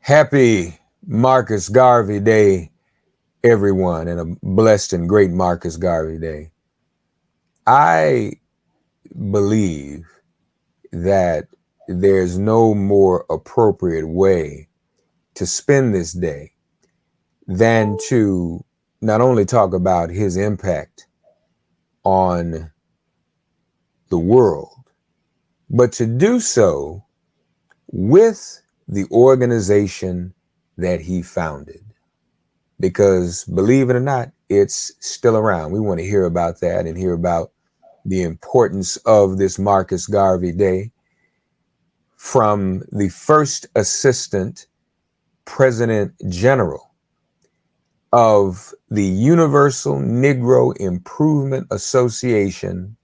Happy Marcus Garvey Day, everyone, and a blessed and great Marcus Garvey Day. I believe that there's no more appropriate way to spend this day than to not only talk about his impact on the world, but to do so with the organization that he founded. Because believe it or not, it's still around. We want to hear about that and hear about the importance of this Marcus Garvey Day from the first assistant president general of the Universal Negro Improvement Association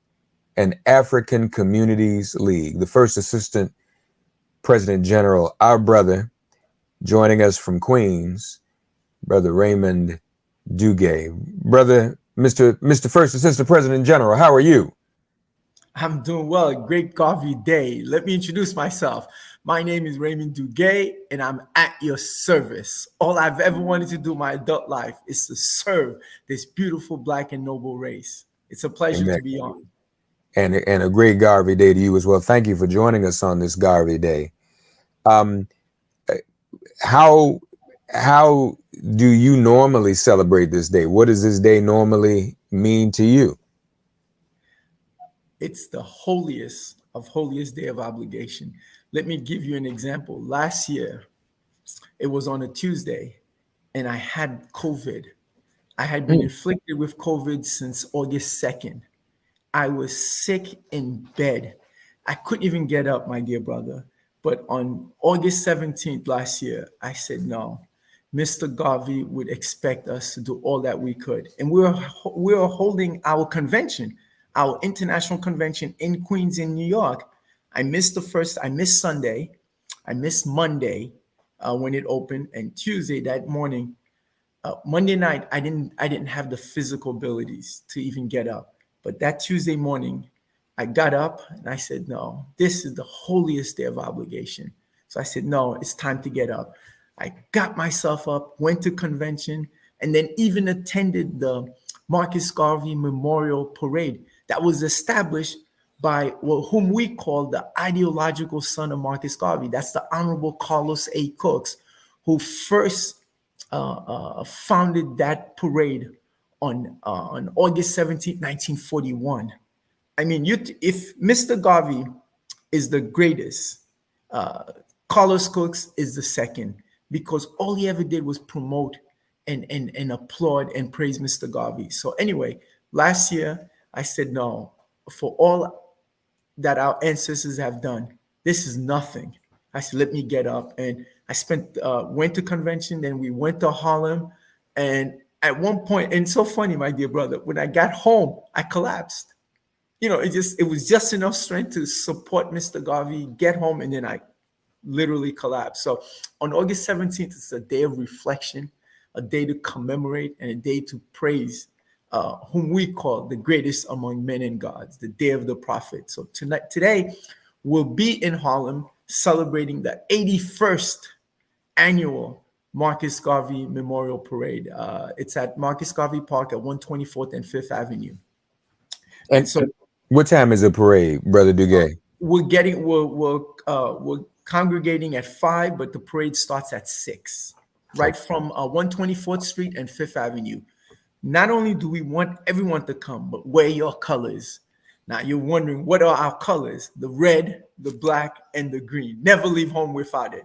and African Communities League, the first assistant president general, our brother, joining us from Queens, Brother Raymond Duguay. Brother, Mr. First Assistant President General, how are you? I'm doing well. A great Garvey Day. Let me introduce myself. My name is Raymond Duguay, and I'm at your service. All I've ever wanted to do in my adult life is to serve this beautiful Black and noble race. It's a pleasure to be on. And a great Garvey Day to you as well. Thank you for joining us on this Garvey Day. How do you normally celebrate this day? What does this day normally mean to you? It's the holiest of holiest day of obligation. Let me give you an example. Last year, it was on a Tuesday, and I had COVID. I had been inflicted with COVID since August 2nd. I was sick in bed. I couldn't even get up, my dear brother. But on August 17th last year, I said, no, Mr. Garvey would expect us to do all that we could. And we were holding our convention, our international convention in Queens, in New York. I missed Sunday. I missed Monday when it opened, and Tuesday that morning, Monday night, I didn't have the physical abilities to even get up. But that Tuesday morning, I got up and I said, no, this is the holiest day of obligation. So I said, no, it's time to get up. I got myself up, went to convention, and then even attended the Marcus Garvey Memorial Parade that was established by whom we call the ideological son of Marcus Garvey. That's the Honorable Carlos A. Cooks, who first founded that parade on August 17, 1941. I mean, if Mr. Garvey is the greatest, Carlos Cooks is the second, because all he ever did was promote and applaud and praise Mr. Garvey. So anyway, last year I said, no, for all that our ancestors have done, this is nothing. I said, let me get up. And I went to convention, then we went to Harlem. And at one point, and it's so funny, my dear brother, when I got home, I collapsed. You know, it was just enough strength to support Mr. Garvey, get home, and then I literally collapsed. So on August 17th, it's a day of reflection, a day to commemorate, and a day to praise whom we call the greatest among men and gods, the day of the prophet. So today, we'll be in Harlem celebrating the 81st annual Marcus Garvey Memorial Parade. It's at Marcus Garvey Park at 124th and 5th Avenue. And so, what time is the parade, Brother Duguay? We're congregating at 5, but the parade starts at 6, right from 124th Street and 5th Avenue. Not only do we want everyone to come, but wear your colors. Now you're wondering, what are our colors? The red, the black, and the green. Never leave home without it.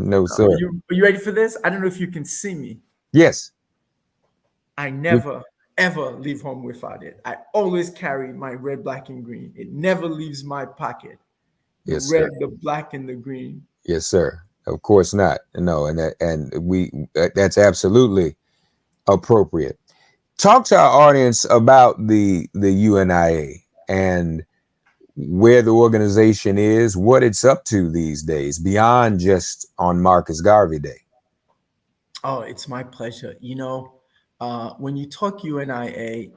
No, sir. Are you ready for this? I don't know if you can see me. Yes. I never, ever leave home without it. I always carry my red, black, and green. It never leaves my pocket. The yes, red, sir. the black, and the green. Yes, sir. Of course not. No, that's absolutely appropriate. Talk to our audience about the UNIA and where the organization is, what it's up to these days, beyond just on Marcus Garvey Day. Oh, it's my pleasure. You know, when you talk UNIA,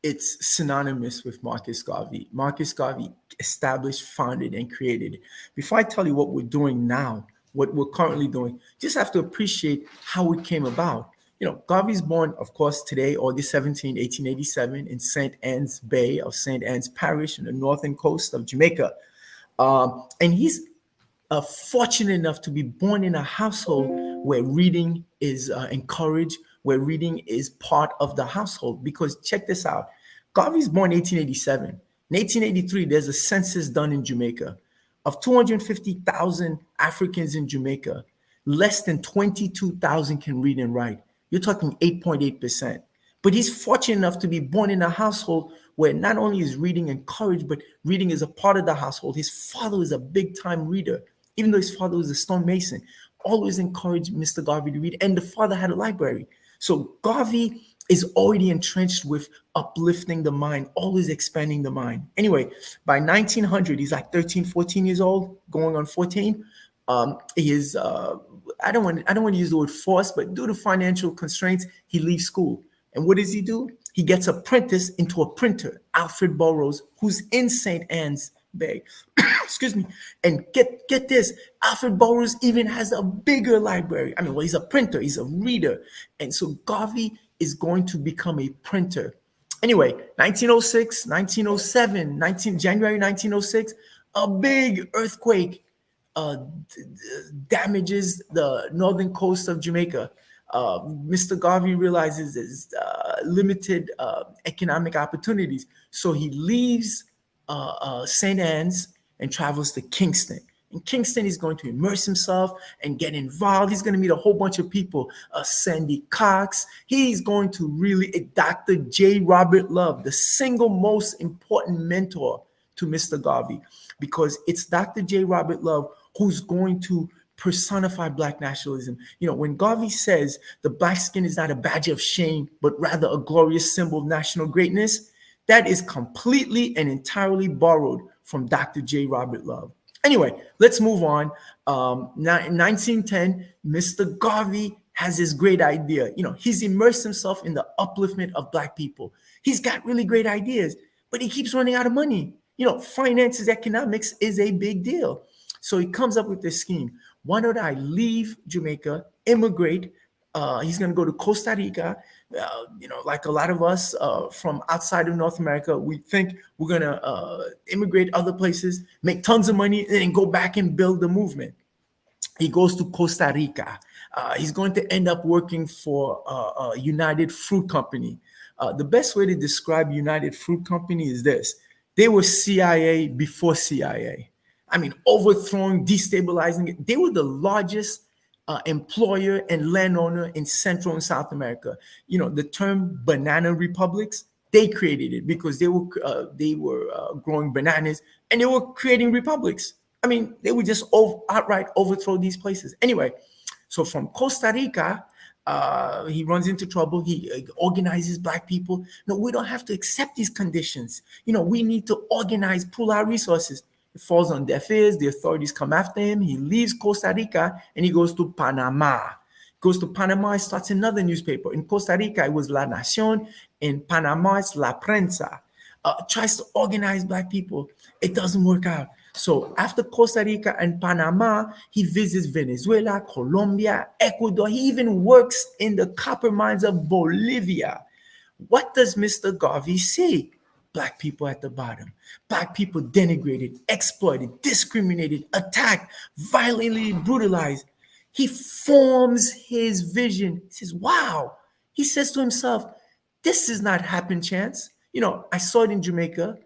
it's synonymous with Marcus Garvey. Marcus Garvey established, founded, and created. Before I tell you what we're doing now, what we're currently doing. Just have to appreciate how it came about. Garvey's born, of course, today, August 17, 1887, in St. Anne's Bay of St. Anne's Parish in the northern coast of Jamaica. And he's fortunate enough to be born in a household where reading is encouraged, where reading is part of the household. Because check this out, Garvey's born 1887. In 1883, there's a census done in Jamaica. Of 250,000 Africans in Jamaica, less than 22,000 can read and write. You're talking 8.8%. But he's fortunate enough to be born in a household where not only is reading encouraged, but reading is a part of the household. His father is a big time reader, even though his father was a stonemason. Always encouraged Mr. Garvey to read, and the father had a library. So Garvey is already entrenched with uplifting the mind, always expanding the mind. Anyway, by 1900, he's like 13, 14 years old, going on 14. He is, I don't want to use the word forced, but due to financial constraints, he leaves school. And what does he do? He gets apprenticed into a printer, Alfred Burroughs, who's in St. Anne's Bay. Excuse me. And get this, Alfred Burroughs even has a bigger library. I mean, well, he's a printer, he's a reader. And so Garvey is going to become a printer. Anyway, 1906, 1907, January 1906, a big earthquake damages the northern coast of Jamaica. Mr. Garvey realizes there's limited economic opportunities. So he leaves St. Anne's and travels to Kingston. In Kingston, he's going to immerse himself and get involved. He's going to meet a whole bunch of people. Sandy Cox. He's going to really, Dr. J. Robert Love, the single most important mentor to Mr. Garvey, because it's Dr. J. Robert Love who's going to personify Black nationalism. When Garvey says the Black skin is not a badge of shame, but rather a glorious symbol of national greatness, that is completely and entirely borrowed from Dr. J. Robert Love. Anyway, let's move on. Now in 1910, Mr. Garvey has this great idea. He's immersed himself in the upliftment of Black people. He's got really great ideas, but he keeps running out of money. Finances, economics is a big deal. So he comes up with this scheme. Why don't I leave Jamaica, immigrate? He's going to go to Costa Rica. Like a lot of us from outside of North America, we think we're going to immigrate other places, make tons of money, and then go back and build the movement. He goes to Costa Rica. He's going to end up working for United Fruit Company. The best way to describe United Fruit Company is this. They were CIA before CIA. I mean, overthrowing, destabilizing it. They were the largest employer and landowner in Central and South America. The term banana republics, they created it because they were growing bananas and they were creating republics. I mean, they would just outright overthrow these places. Anyway, so from Costa Rica, he runs into trouble. He organizes Black people. No, we don't have to accept these conditions. We need to organize, pool our resources. It falls on deaf ears. The authorities come after him. He leaves Costa Rica and he goes to Panama. Goes to Panama, he starts another newspaper. In Costa Rica, it was La Nación. In Panama, it's La Prensa. Tries to organize Black people. It doesn't work out. So after Costa Rica and Panama, he visits Venezuela, Colombia, Ecuador. He even works in the copper mines of Bolivia. What does Mr. Garvey see? Black people at the bottom. Black people denigrated, exploited, discriminated, attacked, violently brutalized. He forms his vision. He says, wow. He says to himself, this is not happen chance. I saw it in Jamaica.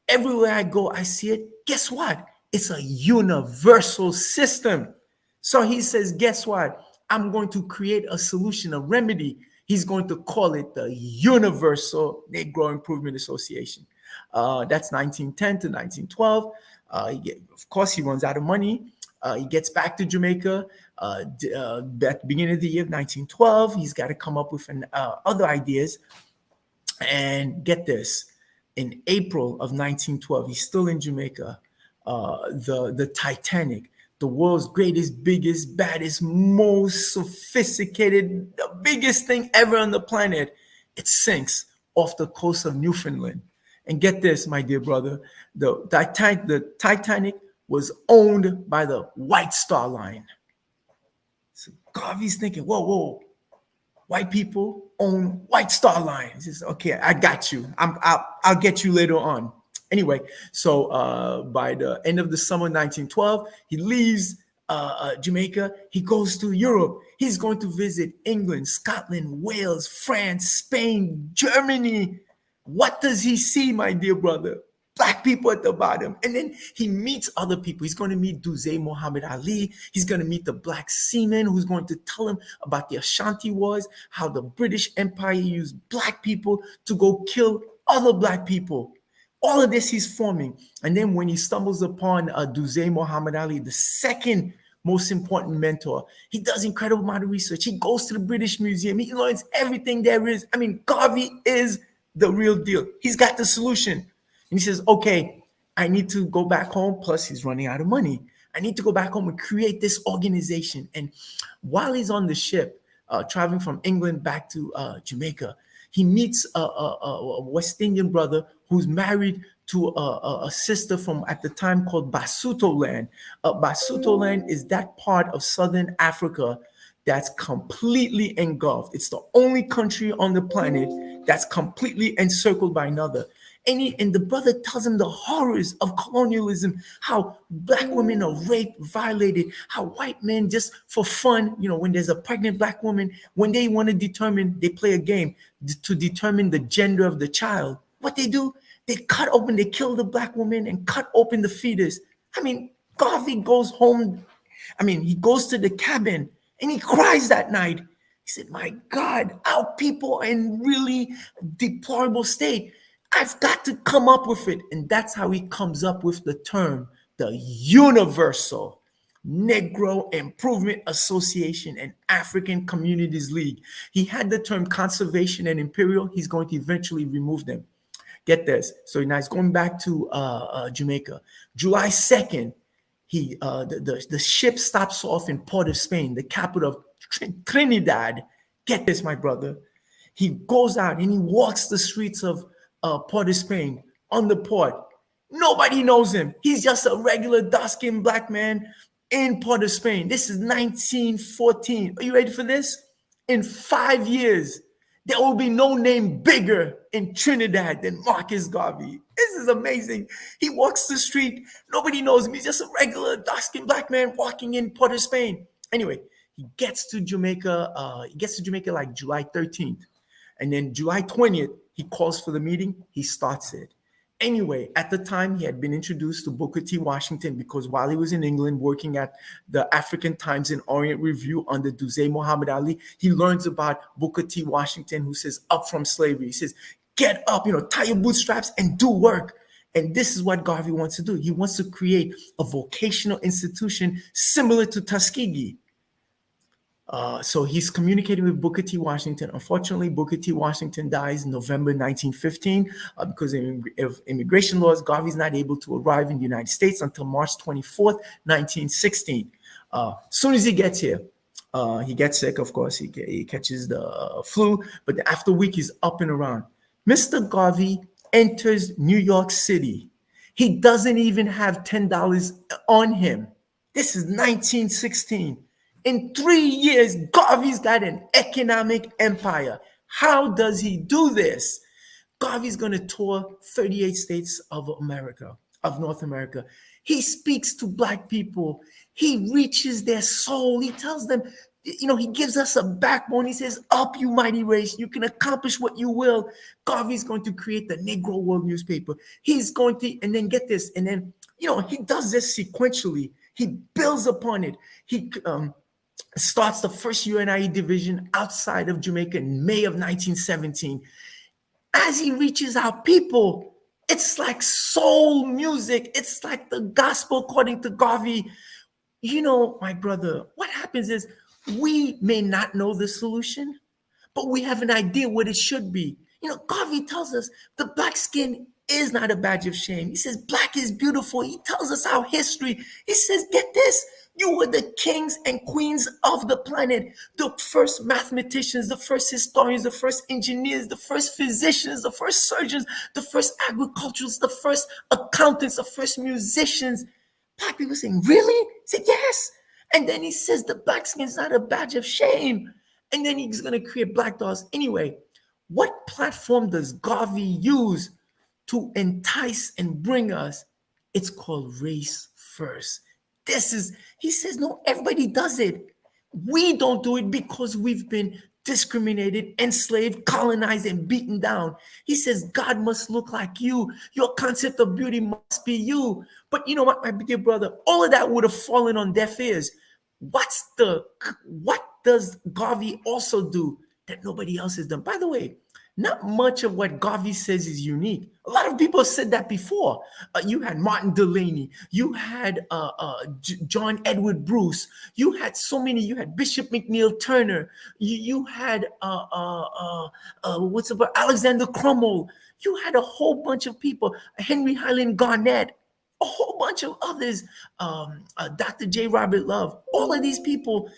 Everywhere I go, I see it. Guess what? It's a universal system. So he says, guess what? I'm going to create a solution, a remedy. He's going to call it the Universal Negro Improvement Association. That's 1910 to 1912. Of course, he runs out of money. He gets back to Jamaica at the beginning of the year of 1912. He's got to come up with other ideas. And get this, in April of 1912, he's still in Jamaica. The Titanic, the world's greatest, biggest, baddest, most sophisticated, the biggest thing ever on the planet, it sinks off the coast of Newfoundland. And get this, my dear brother, the Titanic was owned by the White Star Line. So Garvey's thinking, whoa, whoa, white people own White Star Line. He says, okay, I got you. I'll get you later on. Anyway, so by the end of the summer 1912, he leaves Jamaica. He goes to Europe. He's going to visit England, Scotland, Wales, France, Spain, Germany. What does he see, my dear brother? Black people at the bottom. And then he meets other people. He's going to meet Duze Muhammad Ali. He's going to meet the black seaman who's going to tell him about the Ashanti Wars, how the British Empire used black people to go kill other black people. All of this he's forming. And then when he stumbles upon Duze Muhammad Ali, the second most important mentor, he does incredible amount of research. He goes to the British Museum. He learns everything there is. I mean, Garvey is the real deal. He's got the solution. And he says, okay, I need to go back home. Plus, he's running out of money. I need to go back home and create this organization. And while he's on the ship, traveling from England back to Jamaica, he meets a West Indian brother who's married to a sister from at the time called Basuto land. Basuto land is that part of Southern Africa that's completely engulfed. It's the only country on the planet that's completely encircled by another. And the brother tells him the horrors of colonialism, how black women are raped, violated, how white men just for fun, when there's a pregnant black woman, when they want to determine, they play a game to determine the gender of the child. What they do, they kill the black woman and cut open the fetus. I mean, Garvey goes home. I mean, he goes to the cabin and he cries that night. He said, my God, our people are in really deplorable state. I've got to come up with it. And that's how he comes up with the term, the Universal Negro Improvement Association and African Communities League. He had the term conservation and imperial. He's going to eventually remove them. Get this. So now he's going back to Jamaica. July 2nd, the ship stops off in Port of Spain, the capital of Trinidad. Get this, my brother. He goes out and he walks the streets of Port of Spain on the port. Nobody knows him. He's just a regular dark-skinned black man in Port of Spain. This is 1914. Are you ready for this? In 5 years, there will be no name bigger in Trinidad than Marcus Garvey. This is amazing. He walks the street. Nobody knows him. He's just a regular dark-skinned black man walking in Port of Spain. Anyway, he gets to Jamaica. Like July 13th. And then July 20th, he calls for the meeting. He starts it. Anyway, at the time, he had been introduced to Booker T. Washington because while he was in England working at the African Times and Orient Review under Duze Muhammad Ali, he learns about Booker T. Washington, who says, up from slavery. He says, get up, tie your bootstraps and do work. And this is what Garvey wants to do. He wants to create a vocational institution similar to Tuskegee. So he's communicating with Booker T. Washington. Unfortunately, Booker T. Washington dies in November 1915 because of immigration laws. Garvey's not able to arrive in the United States until March 24th, 1916. As soon as he gets here, he gets sick, of course. He catches the flu, but after a week, he's up and around. Mr. Garvey enters New York City. He doesn't even have $10 on him. This is 1916. In 3 years, Garvey's got an economic empire. How does he do this? Garvey's going to tour 38 states of America, of North America. He speaks to black people. He reaches their soul. He tells them, he gives us a backbone. He says, up, you mighty race. You can accomplish what you will. Garvey's going to create the Negro World newspaper. He's going to, and then get this, and then, he does this sequentially. He builds upon it. He starts the first UNIE division outside of Jamaica in May of 1917. As he reaches our people, it's like soul music. It's like the gospel according to Garvey. My brother, what happens is we may not know the solution, but we have an idea what it should be. Garvey tells us the black skin is not a badge of shame. He says black is beautiful. He tells us our history. He says, get this. You were the kings and queens of the planet, the first mathematicians, the first historians, the first engineers, the first physicians, the first surgeons, the first agriculturists, the first accountants, the first musicians. Black people saying, really? He said, yes. And then he says the black skin is not a badge of shame. And then he's going to create black dogs. Anyway, what platform does Garvey use to entice and bring us? It's called race first. He says, no, everybody does it. We don't do it because we've been discriminated, enslaved, colonized, and beaten down. He says, God must look like you. Your concept of beauty must be you. But you know what, my dear brother, all of that would have fallen on deaf ears. What does Garvey also do that nobody else has done? By the way, not much of what Garvey says is unique. A lot of people said that before. You had Martin Delaney. You had John Edward Bruce. You had so many. You had Bishop McNeil Turner. You had Alexander Crummell. You had a whole bunch of people. Henry Highland Garnett. A whole bunch of others. Dr. J. Robert Love. All of these people,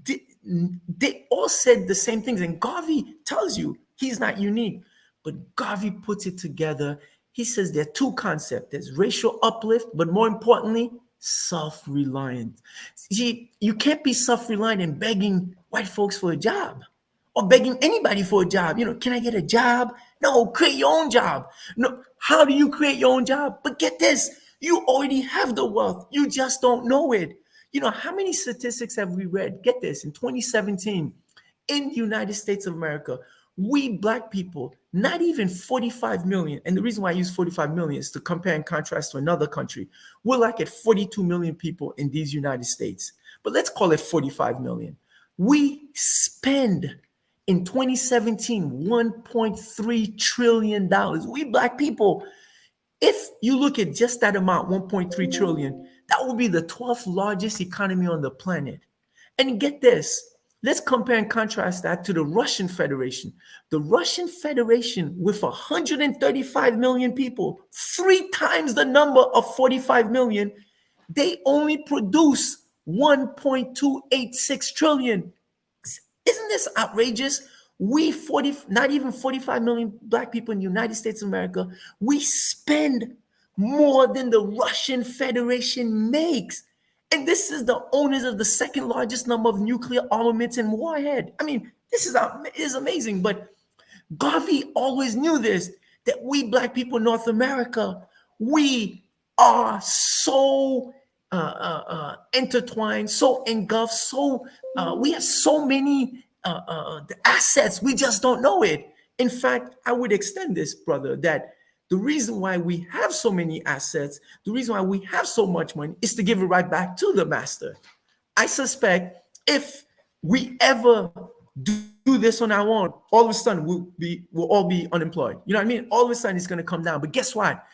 they all said the same things. And Garvey tells you, he's not unique, but Garvey puts it together. He says there are two concepts. There's racial uplift, but more importantly, self-reliant. See, you can't be self-reliant and begging white folks for a job or begging anybody for a job. Can I get a job? No, create your own job. No, how do you create your own job? But get this, you already have the wealth. You just don't know it. How many statistics have we read? Get this, in 2017, in the United States of America, we black people, not even 45 million. And the reason why I use 45 million is to compare and contrast to another country. We're like at 42 million people in these United States, but let's call it 45 million. We spend in 2017, $1.3 trillion. We black people, if you look at just that amount, 1.3 trillion, that would be the 12th largest economy on the planet. And get this, let's compare and contrast that to the Russian Federation. The Russian Federation, with 135 million people, 3 times the number of 45 million, they only produce 1.286 trillion. Isn't this outrageous? Not even 45 million black people in the United States of America, we spend more than the Russian Federation makes. And this is the owners of the second largest number of nuclear armaments and warhead. I mean, this is amazing. But Garvey always knew this, that we black people in North America, we are so intertwined, so engulfed, we have so many the assets, we just don't know it. In fact, I would extend this, brother, that the reason why we have so many assets, the reason why we have so much money is to give it right back to the master. I suspect if we ever do this on our own, all of a sudden we'll all be unemployed. You know what I mean? All of a sudden it's going to come down. But guess what?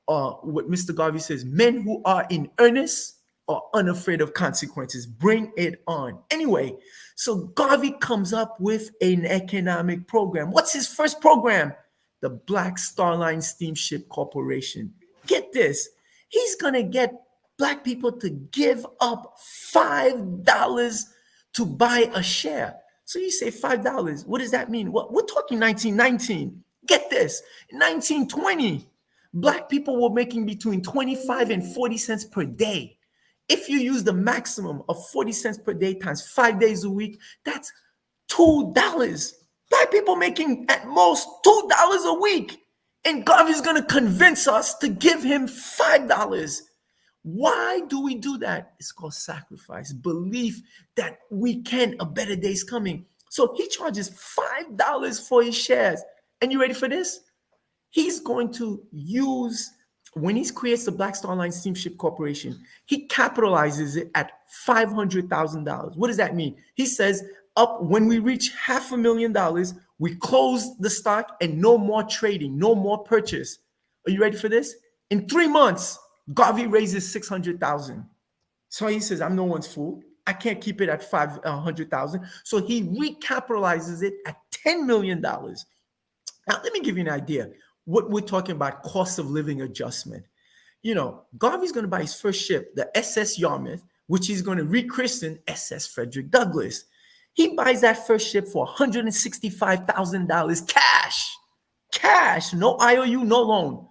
What Mr. Garvey says, men who are in earnest are unafraid of consequences. Bring it on. Anyway, so Garvey comes up with an economic program. What's his first program? The Black Star Line Steamship Corporation. Get this. He's going to get black people to give up $5 to buy a share. So you say $5. What does that mean? Well, we're talking 1919. Get this. In 1920, black people were making between 25 and 40 cents per day. If you use the maximum of 40 cents per day times 5 days a week, that's $2. Black people making at most $2 a week. And Garvey's going to convince us to give him $5. Why do we do that? It's called sacrifice, belief that a better day's coming. So he charges $5 for his shares. And you ready for this? He's going to use, when he creates the Black Star Line Steamship Corporation, he capitalizes it at $500,000. What does that mean? He says, when we reach $500,000, we close the stock and no more trading, no more purchase. Are you ready for this? In 3 months, Garvey raises $600,000. So he says, I'm no one's fool. I can't keep it at $500,000. So he recapitalizes it at $10 million. Now, let me give you an idea. What we're talking about, cost of living adjustment. Garvey's going to buy his first ship, the SS Yarmouth, which he's going to rechristen SS Frederick Douglass. He buys that first ship for $165,000 cash, no IOU, no loan.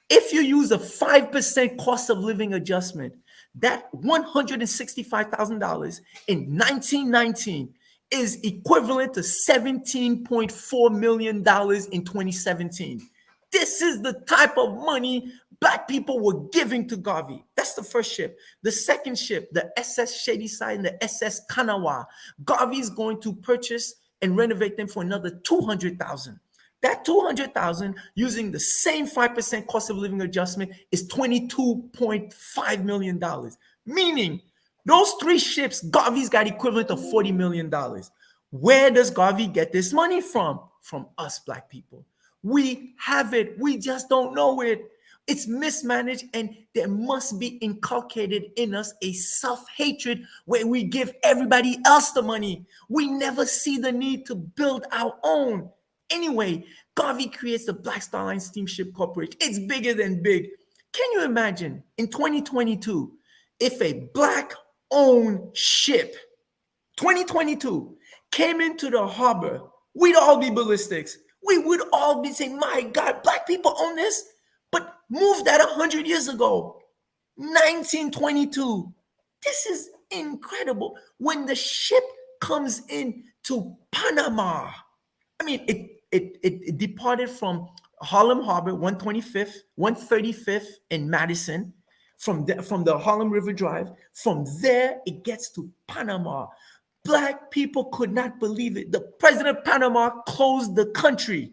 If you use a 5% cost of living adjustment, That $165,000 in 1919 is equivalent to $17.4 million in 2017. This is the type of money Black people were giving to Garvey. That's the first ship. The second ship, the SS Shadyside and the SS Kanawha, Garvey is going to purchase and renovate them for another $200,000. That $200,000 using the same 5% cost of living adjustment is $22.5 million. Meaning those three ships, Garvey's got equivalent of $40 million. Where does Garvey get this money from? From us Black people. We have it. We just don't know it. It's mismanaged, and there must be inculcated in us a self-hatred where we give everybody else the money. We never see the need to build our own. Anyway, Garvey creates the Black Star Line Steamship Corporation. It's bigger than big. Can you imagine in 2022, if a Black-owned ship, 2022, came into the harbor, we'd all be ballistics. We would all be saying, my God, Black people own this? But move that 100 years ago, 1922. This is incredible. When the ship comes into Panama, I mean, it departed from Harlem Harbor, 135th and Madison, from the Harlem River Drive. From there, it gets to Panama. Black people could not believe it. The president of Panama closed the country.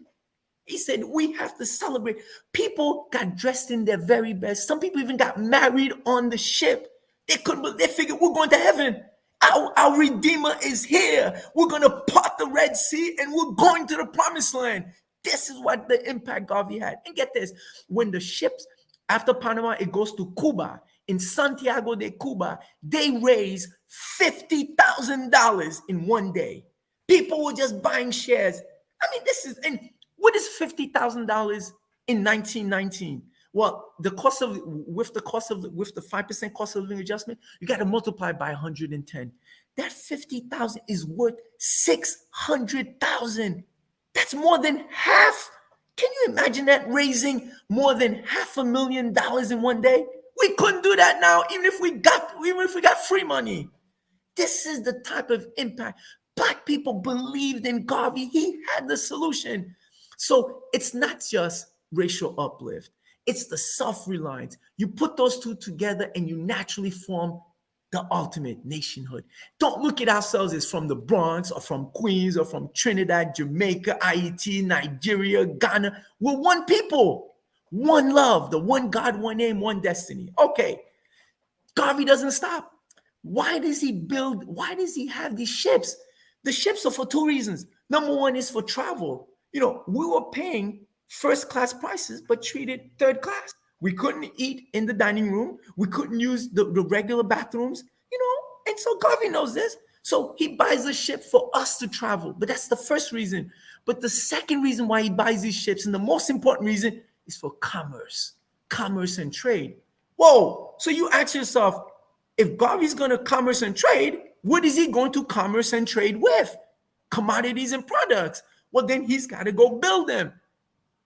He said, we have to celebrate. People got dressed in their very best. Some people even got married on the ship. They figured we're going to heaven. Our Redeemer is here. We're going to part the Red Sea and we're going to the promised land. This is what the impact Garvey had. And get this, when the ships, after Panama, it goes to Cuba. In Santiago de Cuba, they raised $50,000 in one day. People were just buying shares. I mean, and what is $50,000 in 1919? Well, with the 5% cost of living adjustment, you got to multiply by 110. That 50,000 is worth 600,000. That's more than half. Can you imagine that, raising more than $500,000 in one day? We couldn't do that now, even if we got free money. This is the type of impact. Black people believed in Garvey. He had the solution. So it's not just racial uplift. It's the self-reliance. You put those two together and you naturally form the ultimate nationhood. Don't look at ourselves as from the Bronx or from Queens or from Trinidad, Jamaica, Haiti, Nigeria, Ghana. We're one people. One love, the one God, one aim, one destiny. Okay, Garvey doesn't stop. Why does he have these ships? The ships are for two reasons. Number one is for travel. We were paying first class prices, but treated third class. We couldn't eat in the dining room. We couldn't use the regular bathrooms, and so Garvey knows this. So he buys a ship for us to travel. But that's the first reason. But the second reason why he buys these ships, and the most important reason, is for commerce and trade. Whoa. So you ask yourself, if Garvey's going to commerce and trade, what is he going to commerce and trade with? Commodities and products. Well, then he's got to go build them.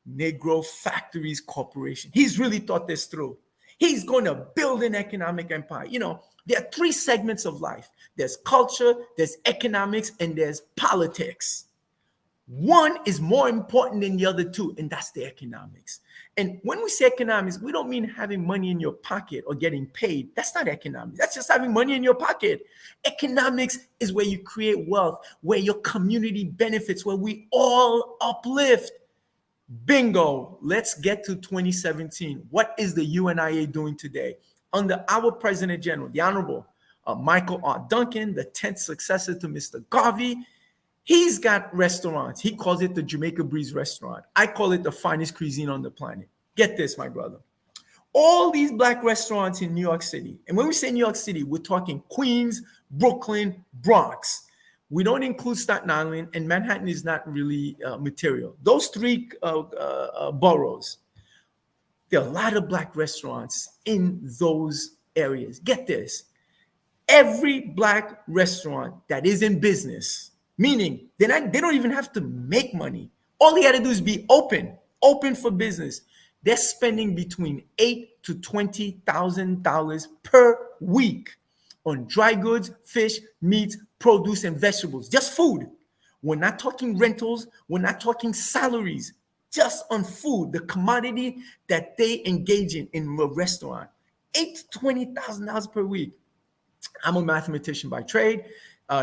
Negro Factories Corporation. He's really thought this through. He's going to build an economic empire. There are three segments of life. There's culture, there's economics, and there's politics. One is more important than the other two, and that's the economics. And when we say economics, we don't mean having money in your pocket or getting paid. That's not economics. That's just having money in your pocket. Economics is where you create wealth, where your community benefits, where we all uplift. Bingo. Let's get to 2017. What is the UNIA doing today? Under our President General, the Honorable Michael R. Duncan, the 10th successor to Mr. Garvey, he's got restaurants. He calls it the Jamaica Breeze restaurant. I call it the finest cuisine on the planet. Get this, my brother. All these Black restaurants in New York City, and when we say New York City, we're talking Queens, Brooklyn, Bronx. We don't include Staten Island, and Manhattan is not really material. Those three boroughs, there are a lot of Black restaurants in those areas. Get this. Every Black restaurant that is in business, meaning they don't even have to make money. All they got to do is be open for business. they're spending between $8,000 to $20,000 per week on dry goods, fish, meat, produce, and vegetables. Just food. We're not talking rentals. We're not talking salaries. Just on food, the commodity that they engage in a restaurant. $8,000 to $20,000 per week. I'm a mathematician by trade.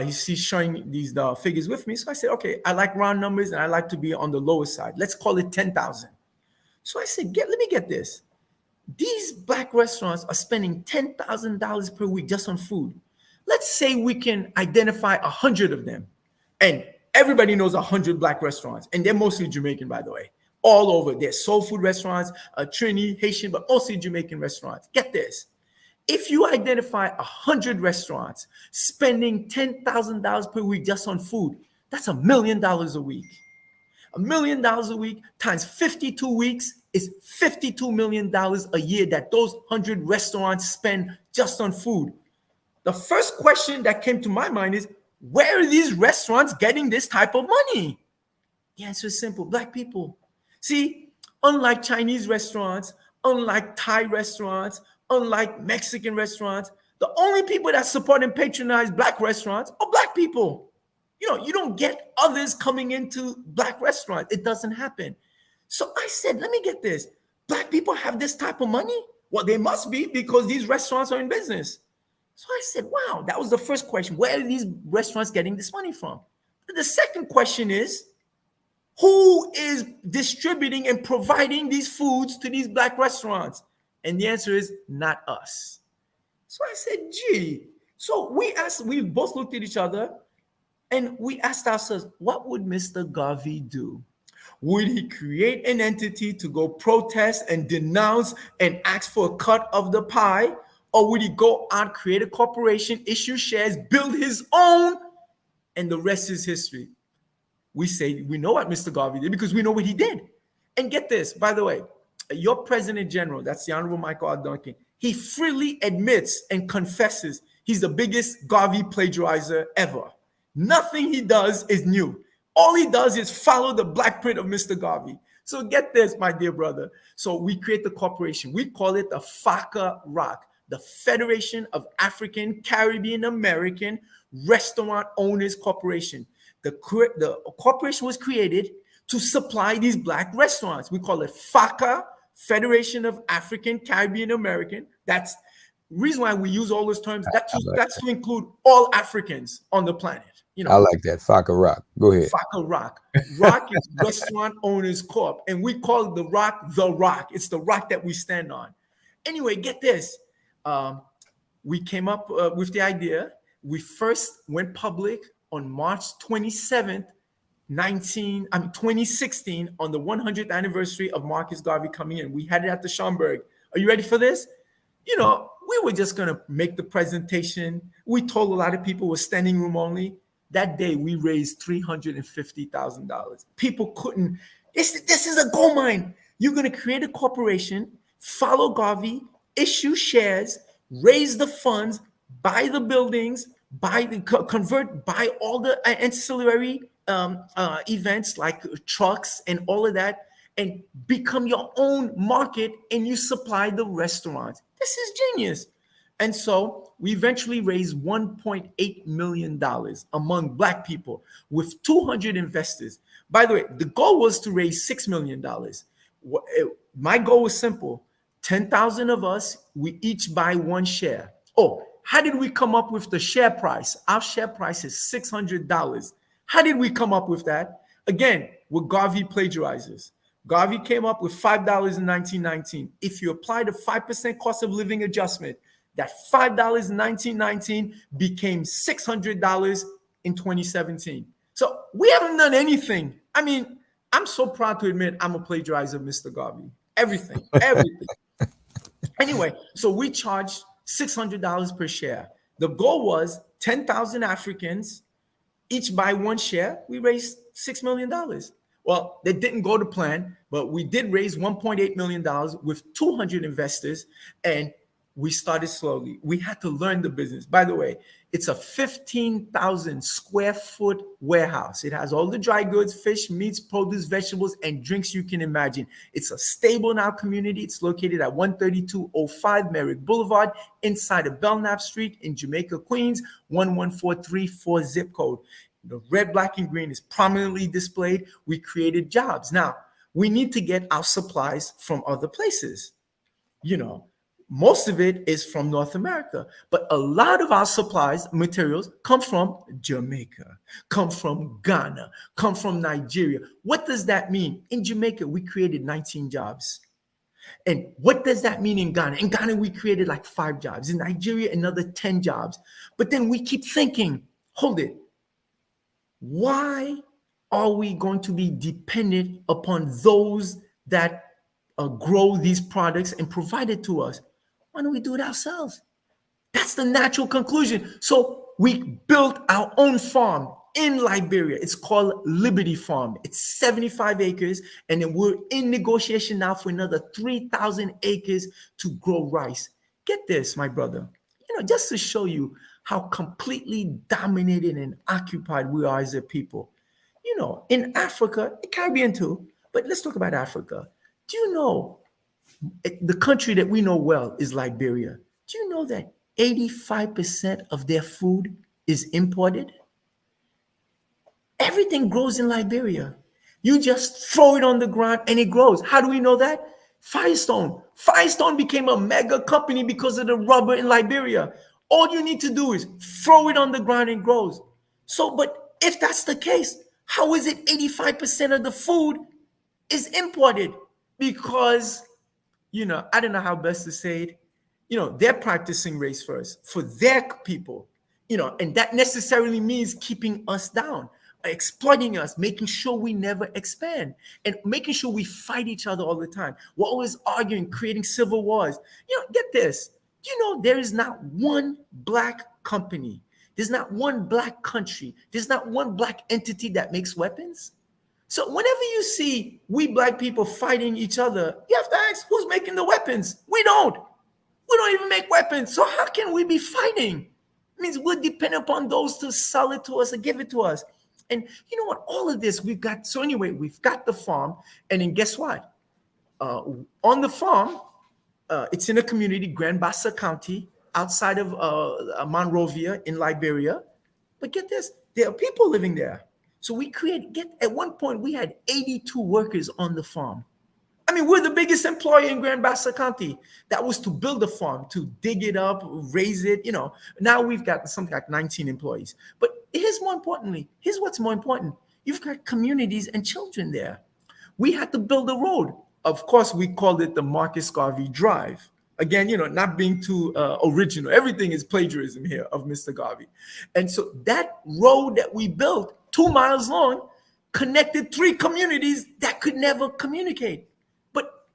He's showing these figures with me. So I said, okay, I like round numbers and I like to be on the lower side. Let's call it 10,000. So I said, let me get this. These black restaurants are spending $10,000 per week just on food. Let's say we can identify 100 of them. And everybody knows 100 black restaurants. And they're mostly Jamaican, by the way. All over. They're soul food restaurants, Trini, Haitian, but mostly Jamaican restaurants. Get this. If you identify 100 restaurants spending $10,000 per week just on food, that's $1 million a week. $1 million a week times 52 weeks is $52 million a year that those 100 restaurants spend just on food. The first question that came to my mind is, where are these restaurants getting this type of money? The answer is simple: black people. See, unlike Chinese restaurants, unlike Thai restaurants, unlike Mexican restaurants, the only people that support and patronize black restaurants are black people. You don't get others coming into black restaurants. It doesn't happen. So I said, let me get this. Black people have this type of money? Well, they must be, because these restaurants are in business. So I said, wow, that was the first question. Where are these restaurants getting this money from? The second question is, who is distributing and providing these foods to these black restaurants? And the answer is not us. So I said, gee. So we both looked at each other and we asked ourselves, what would Mr. Garvey do? Would he create an entity to go protest and denounce and ask for a cut of the pie? Or would he go out, create a corporation, issue shares, build his own, and the rest is history? We say we know what Mr. Garvey did because we know what he did. And get this, by the way, your President General, that's the Honorable Michael R. Duncan, he freely admits and confesses he's the biggest Garvey plagiarizer ever. Nothing he does is new. All he does is follow the black print of Mr. Garvey. So get this, my dear brother. So we create the corporation. We call it the FACA-ROC, the Federation of African Caribbean American Restaurant Owners Corporation. The corporation was created to supply these black restaurants. We call it FACA, Federation of African Caribbean American. That's the reason why we use all those terms. That's to include all Africans on the planet. I like that. FACA-ROC. Go ahead. FACA-ROC. ROC is Restaurant Owners Corp. And we call the ROC. It's the rock that we stand on. Anyway, get this. We came up with the idea. We first went public on March 27th, 2016, on the 100th anniversary of Marcus Garvey coming in. We had it at the Schomburg. Are you ready for this? We were just going to make the presentation. We told a lot of people we're standing room only. That day, we raised $350,000. People couldn't. This is a gold mine. You're going to create a corporation, follow Garvey, issue shares, raise the funds, buy the buildings, buy all the ancillary events like trucks and all of that, and become your own market, and you supply the restaurants. This is genius. And so we eventually raised $1.8 million among black people with 200 investors. By the way, the goal was to raise $6 million. My goal was simple. 10,000 of us, we each buy one share. Oh, how did we come up with the share price? Our share price is $600. How did we come up with that? Again, we're Garvey plagiarizers. Garvey came up with $5 in 1919. If you apply the 5% cost of living adjustment, that $5 in 1919 became $600 in 2017. So we haven't done anything. I mean, I'm so proud to admit I'm a plagiarizer of Mr. Garvey. Everything. Anyway, so we charged $600 per share. The goal was 10,000 Africans, each buy one share. We raised $6 million. Well, that didn't go to plan, but we did raise $1.8 million with 200 investors. And We started slowly. We had to learn the business. By the way, it's a 15,000 square foot warehouse. It has all the dry goods, fish, meats, produce, vegetables, and drinks you can imagine. It's a stable now community. It's located at 13205 Merrick Boulevard, inside of Belknap Street in Jamaica, Queens, 11434 zip code. The red, black, and green is prominently displayed. We created jobs. Now, we need to get our supplies from other places. You know, most of it is from North America, but a lot of our supplies, materials come from Jamaica, come from Ghana, come from Nigeria. What does that mean? In Jamaica, we created 19 jobs. And what does that mean in Ghana? In Ghana, we created like 5 jobs. In Nigeria, another 10 jobs. But then we keep thinking, hold it, why are we going to be dependent upon those that grow these products and provide it to us? Why don't we do it ourselves? That's the natural conclusion. So we built our own farm in Liberia. It's called Liberty Farm. It's 75 acres. And then we're in negotiation now for another 3,000 acres to grow rice. Get this, my brother, just to show you how completely dominated and occupied we are as a people. In Africa, the Caribbean too, but let's talk about Africa. Do you know the country that we know well is Liberia? Do you know that 85% of their food is imported? Everything grows in Liberia. You just throw it on the ground and it grows. How do we know that? Firestone. Firestone became a mega company because of the rubber in Liberia. All you need to do is throw it on the ground and it grows. So, but if that's the case, how is it 85% of the food is imported? Because, I don't know how best to say it. They're practicing race first for their people, and that necessarily means keeping us down, exploiting us, making sure we never expand, and making sure we fight each other all the time. We're always arguing, creating civil wars. Get this. There is not one black company. There's not one black country. There's not one black entity that makes weapons. So whenever you see we black people fighting each other, you have to ask, who's making the weapons? We don't. We don't even make weapons. So how can we be fighting? It means we're dependent upon those to sell it to us and give it to us. And you know what? All of this we've got. So anyway, we've got the farm. And then guess what? On the farm, it's in a community, Grand Bassa County, outside of Monrovia in Liberia. But get this, there are people living there. So at one point, we had 82 workers on the farm. I mean, we're the biggest employer in Grand Bassa County. That was to build the farm, to dig it up, raise it. Now we've got something like 19 employees. But here's what's more important. You've got communities and children there. We had to build a road. Of course, we called it the Marcus Garvey Drive. Again, not being too original. Everything is plagiarism here of Mr. Garvey. And so that road that we built, 2 miles long, connected 3 communities that could never communicate. But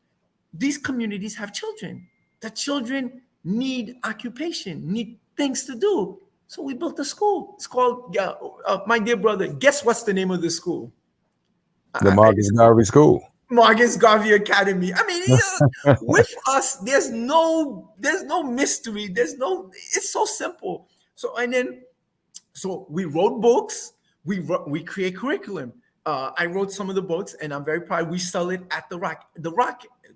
these communities have children. The children need occupation, need things to do. So we built a school. It's called, my dear brother, guess what's the name of the school? The Marcus Garvey School. Marcus Garvey Academy. I mean, with us, there's no mystery. It's so simple. So we wrote books. We create curriculum. I wrote some of the books, and I'm very proud. We sell it at the Rock.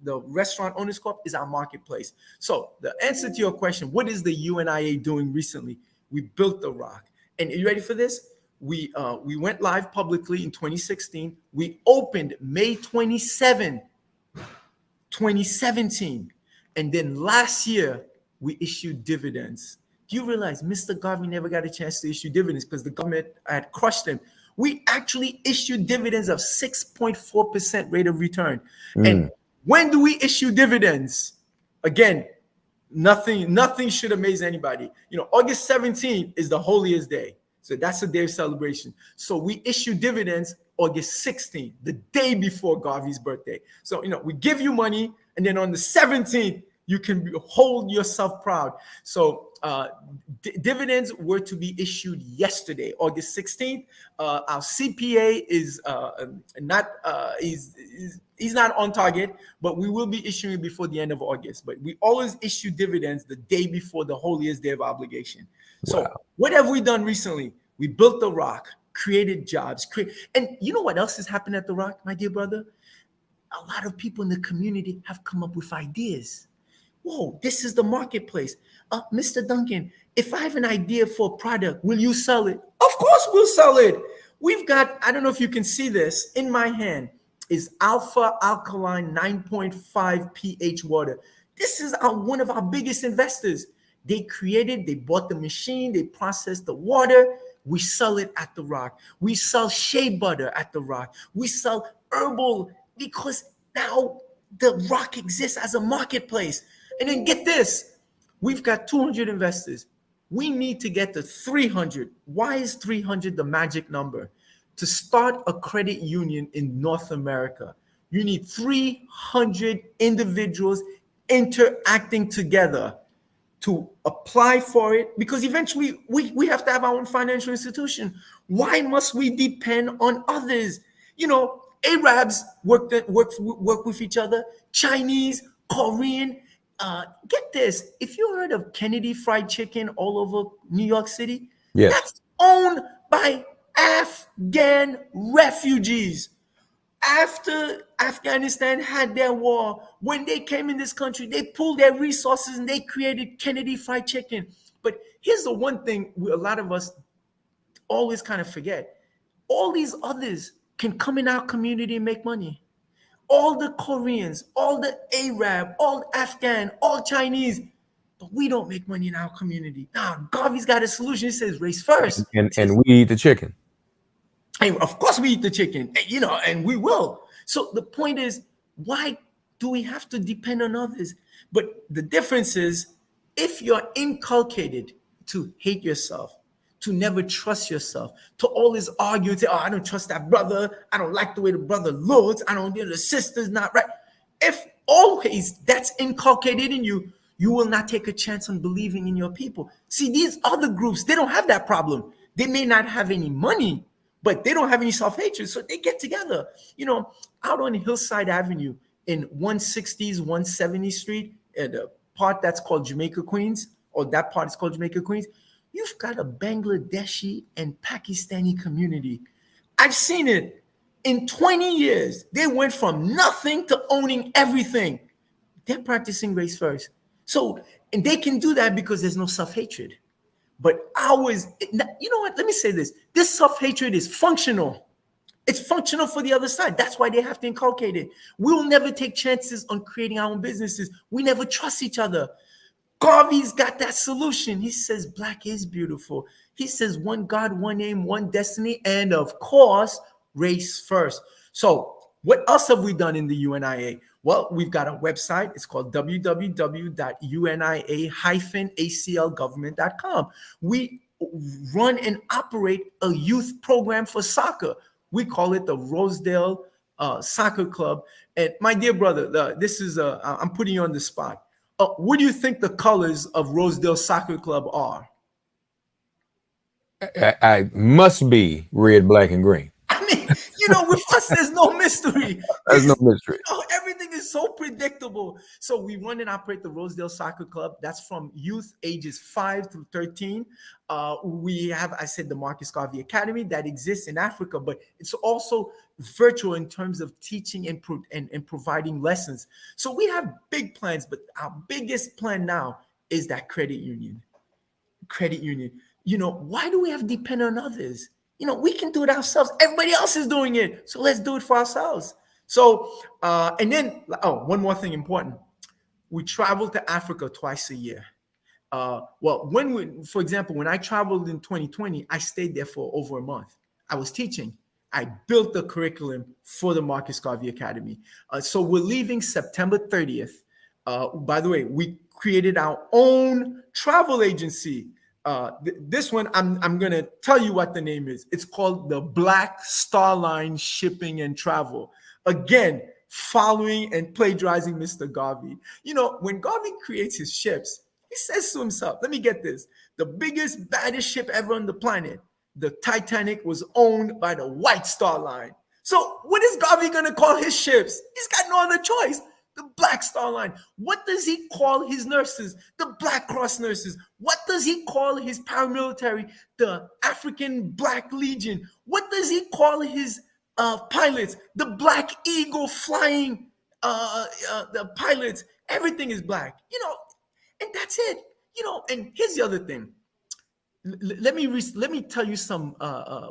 The Restaurant Owners Corp is our marketplace. So the answer to your question, what is the UNIA doing recently? We built the Rock. And are you ready for this? We went live publicly in 2016. We opened May 27, 2017. And then last year, we issued dividends. Do you realize Mr. Garvey never got a chance to issue dividends because the government had crushed him? We actually issued dividends of 6.4% rate of return. And when do we issue dividends? Again, nothing should amaze anybody. August 17th is the holiest day. So that's a day of celebration. So we issue dividends August 16th, the day before Garvey's birthday. So, we give you money, and then on the 17th, you can hold yourself proud. So dividends were to be issued yesterday, August 16th. Our CPA is not he's not on target, but we will be issuing before the end of August. But we always issue dividends the day before the holiest day of obligation. So Wow. what have we done recently? We built the Rock, created jobs, and you know what else has happened at the Rock, my dear brother? A lot of people in the community have come up with ideas. Whoa, this is the marketplace. Mr. Duncan, if I have an idea for a product, will you sell it? Of course, we'll sell it. We've got, I don't know if you can see this in my hand, is Alpha Alkaline 9.5 pH water. This is one of our biggest investors. They bought the machine, they processed the water. We sell it at the Rock. We sell shea butter at the Rock. We sell herbal because now the Rock exists as a marketplace. And then get this, we've got 200 investors. We need to get to 300. Why is 300 the magic number? To start a credit union in North America, you need 300 individuals interacting together to apply for it, because eventually we have to have our own financial institution. Why must we depend on others? You know, Arabs work with each other, Chinese, Korean. Get this, if you heard of Kennedy Fried Chicken all over New York City, Yes. that's owned by Afghan refugees. After Afghanistan had their war, when they came in this country, they pulled their resources and they created Kennedy Fried Chicken. But here's the one thing a lot of us always kind of forget. All these others can come in our community and make money. All the Koreans, all the Arab, all Afghan, all Chinese, but we don't make money in our community. Now, Garvey's got a solution. He says race first. And He says, we eat the chicken. and of course we eat the chicken, you know, and we will. So the point is, why do we have to depend on others? But the difference is, if you're inculcated to hate yourself, to never trust yourself, to always argue and say, oh, I don't trust that brother. I don't like the way the brother looks. I don't, the sister's not right. If always that's inculcated in you, you will not take a chance on believing in your people. See, these other groups, they don't have that problem. They may not have any money, but they don't have any self-hatred. So they get together. You know, out on Hillside Avenue in 160s, 170th Street, at a part that's called Jamaica Queens, or that part is called Jamaica Queens, you've got a Bangladeshi and Pakistani community. I've seen it. In 20 years, they went from nothing to owning everything. They're practicing race first. So, and they can do that because there's no self-hatred. But ours, you know what? Let me say this. This self-hatred is functional. It's functional for the other side. That's why they have to inculcate it. We'll never take chances on creating our own businesses. We never trust each other. Garvey's got that solution. He says black is beautiful. He says one God, one aim, one destiny, and of course, race first. So what else have we done in the UNIA? Well, we've got a website. It's called www.unia-aclgovernment.com. We run and operate a youth program for soccer. We call it the Rosedale Soccer Club. And my dear brother, this is I'm putting you on the spot. What do you think the colors of Rosedale Soccer Club are? I must be red, black, and green. I mean, you know, with us, there's no mystery. There's no mystery. Everything is so predictable. So we run and operate the Rosedale Soccer Club. That's from youth ages 5 through 13. We have, I said, the Marcus Garvey Academy that exists in Africa, but it's also virtual in terms of teaching and providing lessons. So we have big plans, but our biggest plan now is that credit union. Credit union. You know, why do we have to depend on others? You know, we can do it ourselves. Everybody else is doing it. So let's do it for ourselves. So, and then, one more thing important. We travel to Africa twice a year. Well, for example, when I traveled in 2020, I stayed there for over a month. I was teaching. I built the curriculum for the Marcus Garvey Academy. So we're leaving September 30th. By the way, we created our own travel agency. This one, I'm going to tell you what the name is. It's called the Black Star Line Shipping and Travel. Again, following and plagiarizing Mr. Garvey. You know, when Garvey creates his ships, He says to himself, let me get this. The biggest, baddest ship ever on the planet, the Titanic, was owned by the White Star Line. So what is Garvey going to call his ships? He's got no other choice. The Black Star Line. What does he call his nurses? The Black Cross nurses. What does he call his paramilitary? The African Black Legion. What does he call his pilots? The Black Eagle flying the pilots. Everything is black, and that's it. And here's the other thing. Let me tell you some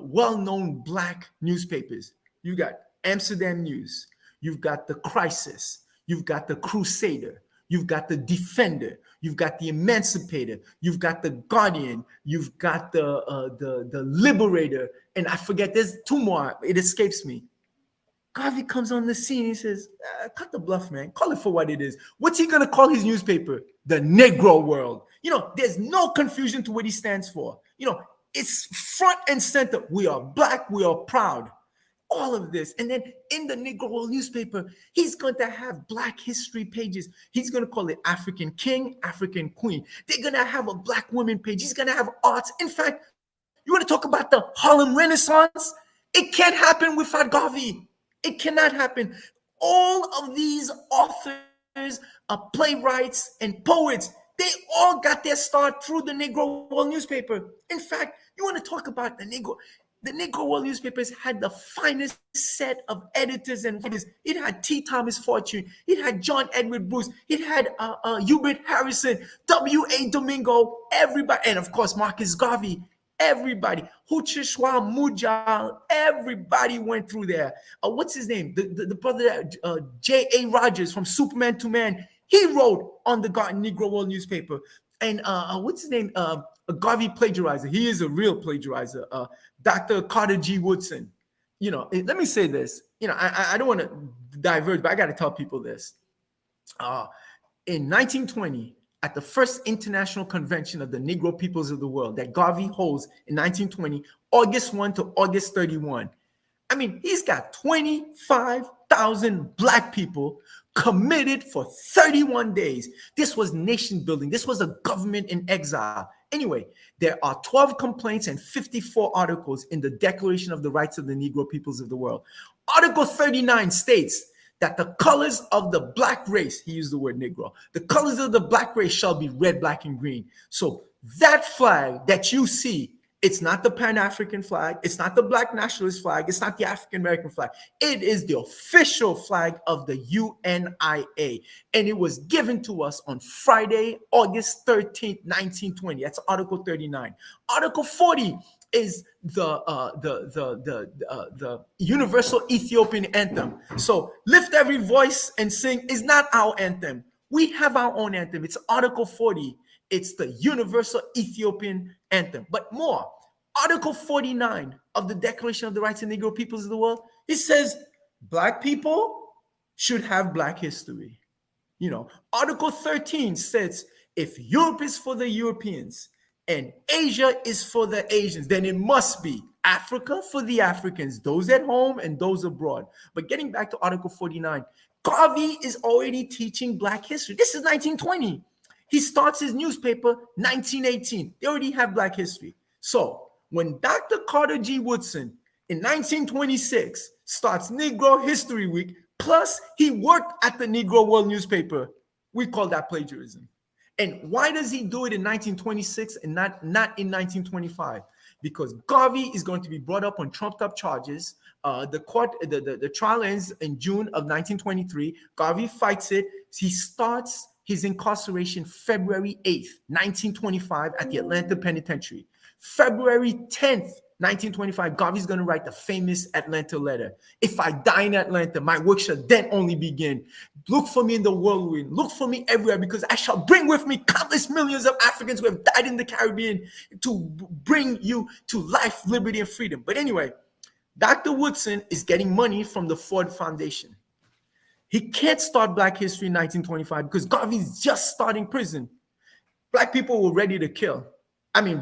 well-known black newspapers. You got Amsterdam News. You've got the Crisis. You've got the Crusader. You've got the Defender. You've got the Emancipator. You've got the Guardian. You've got the Liberator. And I forget, there's two more. It escapes me. Garvey comes on the scene. He says, cut the bluff, man. Call it for what it is. What's he going to call his newspaper? The Negro World. There's no confusion to what he stands for. It's front and center. We are black. We are proud. All of this. And then in the Negro World newspaper, he's going to have black history pages. He's going to call it African King, African Queen. They're going to have a black woman page. He's going to have arts. In fact, you want to talk about the Harlem Renaissance? It can't happen without Garvey. It cannot happen. All of these authors, playwrights, and poets, they all got their start through the Negro World newspaper. In fact, you want to talk about the Negro World newspapers had the finest set of editors and writers. It had T. Thomas Fortune. It had John Edward Bruce. It had Hubert Harrison, W.A. Domingo, everybody. And of course, Marcus Garvey. Everybody, Huchishwa Mujal, everybody went through there. What's his name? The brother, J.A. Rogers from Superman to Man, he wrote on the Negro World newspaper. And what's his name? Garvey plagiarizer. He is a real plagiarizer. Dr. Carter G. Woodson. Let me say this. I don't want to diverge, but I got to tell people this. In 1920, at the first international convention of the Negro peoples of the world that Garvey holds in 1920, August 1 to August 31. I mean, he's got 25,000 black people committed for 31 days. This was nation building. This was a government in exile. Anyway, there are 12 complaints and 54 articles in the Declaration of the Rights of the Negro Peoples of the World. Article 39 states that the colors of the black race, he used the word Negro, the colors of the black race shall be red, black, and green. So that flag that you see, it's not the Pan-African flag, it's not the black nationalist flag, it's not the African-American flag. It is the official flag of the UNIA. And it was given to us on Friday, August 13th, 1920. That's Article 39. Article 40 is the universal Ethiopian anthem. So lift every voice and sing is not our anthem. We have our own anthem. It's Article 40. It's the universal Ethiopian anthem. But more, Article 49 of the Declaration of the Rights of Negro Peoples of the World, it says black people should have black history. Article 13 says if Europe is for the Europeans, and Asia is for the Asians, then it must be Africa for the Africans, those at home and those abroad. But getting back to Article 49, Garvey is already teaching black history. This is 1920. He starts his newspaper 1918. They already have black history. So when Dr. Carter G. Woodson in 1926 starts Negro History Week, plus he worked at the Negro World newspaper, we call that plagiarism. And why does he do it in 1926 and not in 1925? Because Garvey is going to be brought up on trumped-up charges. The trial ends in June of 1923. Garvey fights it. He starts his incarceration February 8th, 1925 at the Atlanta Penitentiary. February 10th, 1925, Garvey's going to write the famous Atlanta letter. If I die in Atlanta, my work shall then only begin. Look for me in the whirlwind. Look for me everywhere, because I shall bring with me countless millions of Africans who have died in the Caribbean to bring you to life, liberty, and freedom. But anyway, Dr. Woodson is getting money from the Ford Foundation. He can't start Black History in 1925 because Garvey's just starting prison. Black people were ready to kill.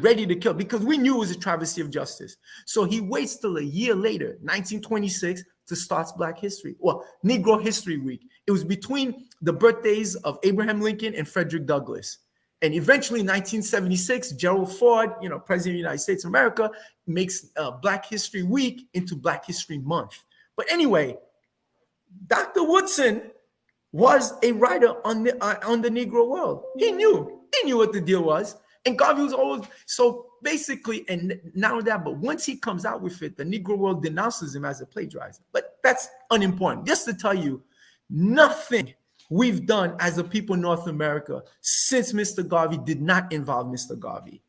Ready to kill, because we knew it was a travesty of justice. So he waits till a year later, 1926, to start Black History, well, Negro History Week. It was between the birthdays of Abraham Lincoln and Frederick Douglass. And eventually, 1976, Gerald Ford, President of the United States of America, makes Black History Week into Black History Month. But anyway, Dr. Woodson was a writer on the Negro World. He knew what the deal was. And Garvey was always, so basically, and not that, but once he comes out with it, the Negro World denounces him as a plagiarizer. But that's unimportant. Just to tell you, nothing we've done as a people in North America since Mr. Garvey did not involve Mr. Garvey.